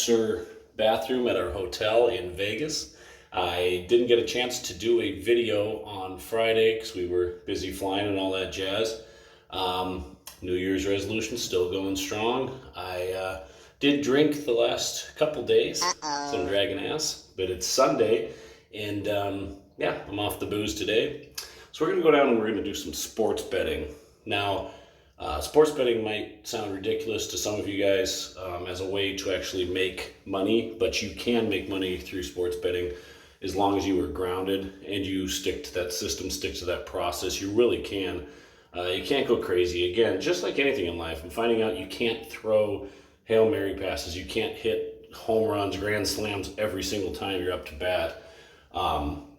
master bathroom at our hotel in Vegas. I didn't get a chance to do a video on Friday because we were busy flying and all that jazz. New Year's resolution still going strong. I did drink the last couple days, some dragon ass, but it's Sunday, and yeah, I'm off the booze today. So we're going to go down and we're going to do some sports betting. Now, sports betting might sound ridiculous to some of you guys as a way to actually make money, but you can make money through sports betting as long as you are grounded and you stick to that system, stick to that process. You really can. You can't go crazy. Again, just like anything in life, I'm finding out you can't throw Hail Mary passes. You can't hit home runs, grand slams every single time you're up to bat.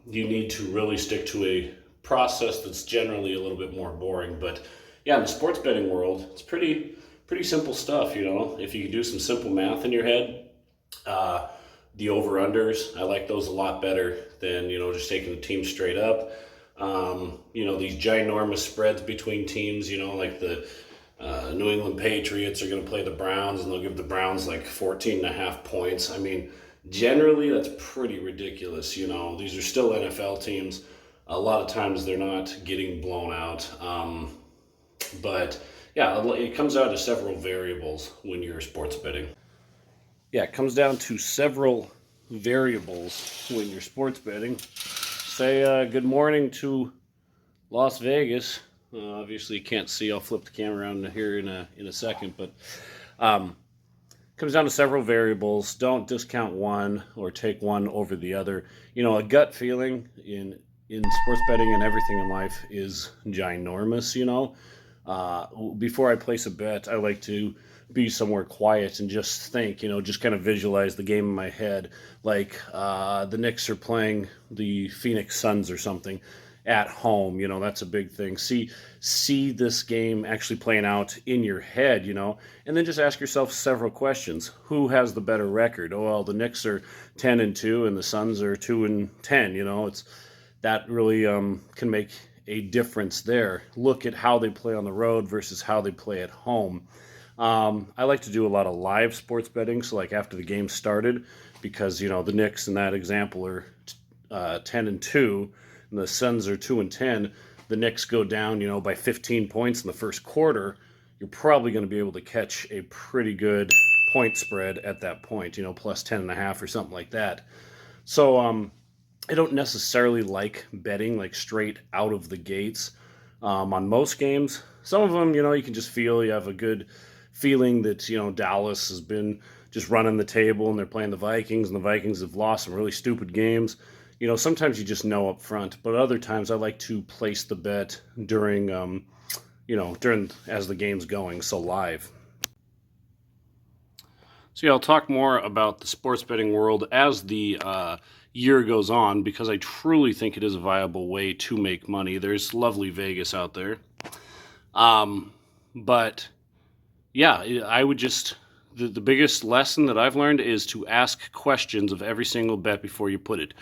You need to really stick to a process that's generally a little bit more boring. But yeah, in the sports betting world, it's pretty simple stuff, you know. If you can do some simple math in your head, the over-unders, I like those a lot better than, you know, just taking a team straight up. You know, these ginormous spreads between teams, you know, like the New England Patriots are going to play the Browns and they'll give the Browns like 14.5 points. I mean, generally that's pretty ridiculous, you know. These are still NFL teams. A lot of times they're not getting blown out. But yeah, it comes down to several variables when you're sports betting. Yeah, it comes down to several variables when you're sports betting. Say good morning to Las Vegas. Obviously you can't see. I'll flip the camera around here in a second, but comes down to several variables. Don't discount one or take one over the other. You know, a gut feeling in sports betting and everything in life is ginormous, you know. Before I place a bet, I like to be somewhere quiet and just think, you know, just kind of visualize the game in my head. Like the Knicks are playing the Phoenix Suns or something at home, you know, that's a big thing. See this game actually playing out in your head, you know, and then just ask yourself several questions. Who has the better record? Oh, well, the Knicks are 10-2 and the Suns are 2-10, you know. It's that really can make a difference there. Look at how they play on the road versus how they play at home. I like to do a lot of live sports betting, so like after the game started, because, you know, the Knicks in that example are 10-2, and the Suns are 2-10. The Knicks go down, you know, by 15 points in the first quarter. You're probably going to be able to catch a pretty good point spread at that point, you know, plus 10.5 or something like that. So I don't necessarily like betting like straight out of the gates on most games. Some of them, you know, you can just feel, you have a good feeling that, you know, Dallas has been just running the table and they're playing the Vikings and the Vikings have lost some really stupid games. You know, sometimes you just know up front, but other times I like to place the bet during, you know, as the game's going, so live. So yeah, I'll talk more about the sports betting world as the year goes on, because I truly think it is a viable way to make money. There's lovely Vegas out there. But yeah, I would just, the biggest lesson that I've learned is to ask questions of every single bet before you put it.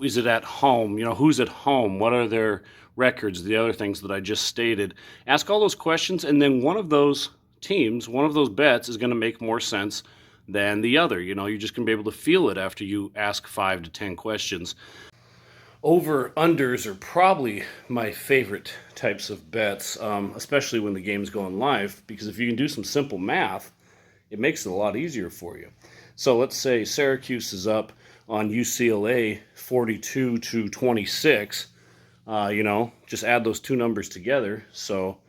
Is it at home? You know, who's at home? What are their records? The other things that I just stated. Ask all those questions, and then one of those teams, one of those bets is going to make more sense than the other. You know, you're just going to be able to feel it after you ask 5 to 10 questions. Over-unders are probably my favorite types of bets, especially when the game's going live, because if you can do some simple math, it makes it a lot easier for you. So let's say Syracuse is up on UCLA 42-26. You know, just add those two numbers together. So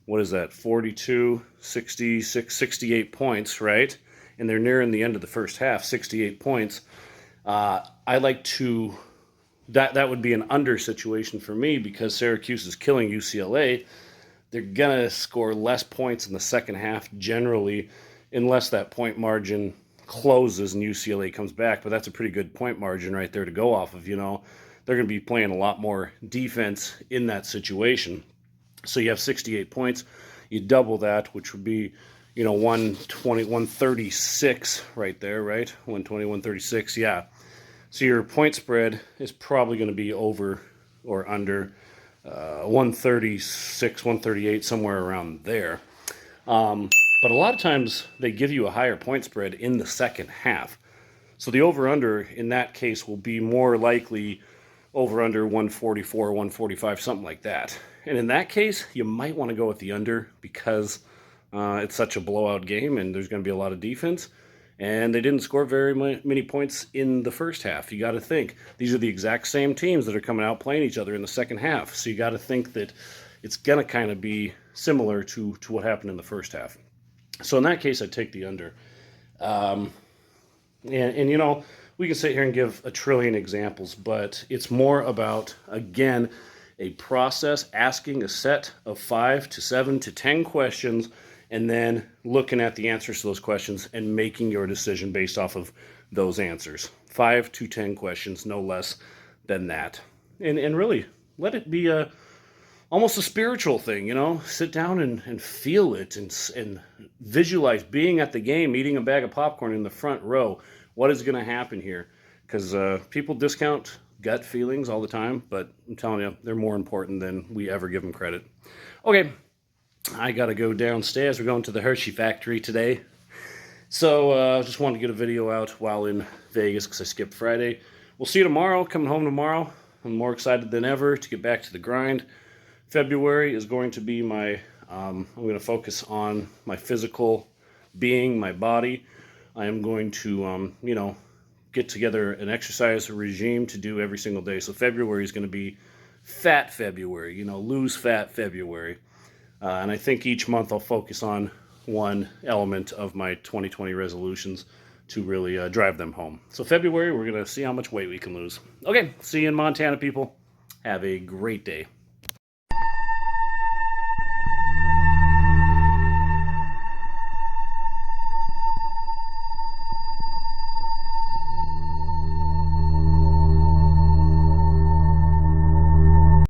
what is that? 42, 66, 68 points, right? And they're nearing the end of the first half, 68 points. I like to, that would be an under situation for me, because Syracuse is killing UCLA. They're going to score less points in the second half generally, unless that point margin closes and UCLA comes back. But that's a pretty good point margin right there to go off of, you know. They're going to be playing a lot more defense in that situation. So you have 68 points. You double that, which would be, you know, 120, 136 right there, right? 120, 136, yeah. So your point spread is probably going to be over or under 136, 138, somewhere around there. But a lot of times they give you a higher point spread in the second half. So the over-under in that case will be more likely over-under 144, 145, something like that. And in that case, you might want to go with the under because it's such a blowout game and there's going to be a lot of defense. And they didn't score very many points in the first half. You got to think, these are the exact same teams that are coming out playing each other in the second half. So you got to think that it's going to kind of be similar to what happened in the first half. So in that case, I'd take the under. And you know, we can sit here and give a trillion examples, but it's more about, again, a process, asking a set of 5 to 7 to 10 questions, and then looking at the answers to those questions and making your decision based off of those answers. 5 to 10 questions, no less than that. And really, let it be almost a spiritual thing, you know? Sit down and feel it and visualize being at the game, eating a bag of popcorn in the front row. What is going to happen here? Because people discount gut feelings all the time, but I'm telling you, they're more important than we ever give them credit. Okay, I got to go downstairs. We're going to the Hershey factory today. So just wanted to get a video out while in Vegas because I skipped Friday. We'll see you tomorrow, coming home tomorrow. I'm more excited than ever to get back to the grind. February is going to be my, I'm going to focus on my physical being, my body. I am going to, you know, get together an exercise regime to do every single day. So February is going to be Fat February, you know, lose fat February. And I think each month I'll focus on one element of my 2020 resolutions to really drive them home. So February, we're going to see how much weight we can lose. Okay, see you in Montana, people. Have a great day.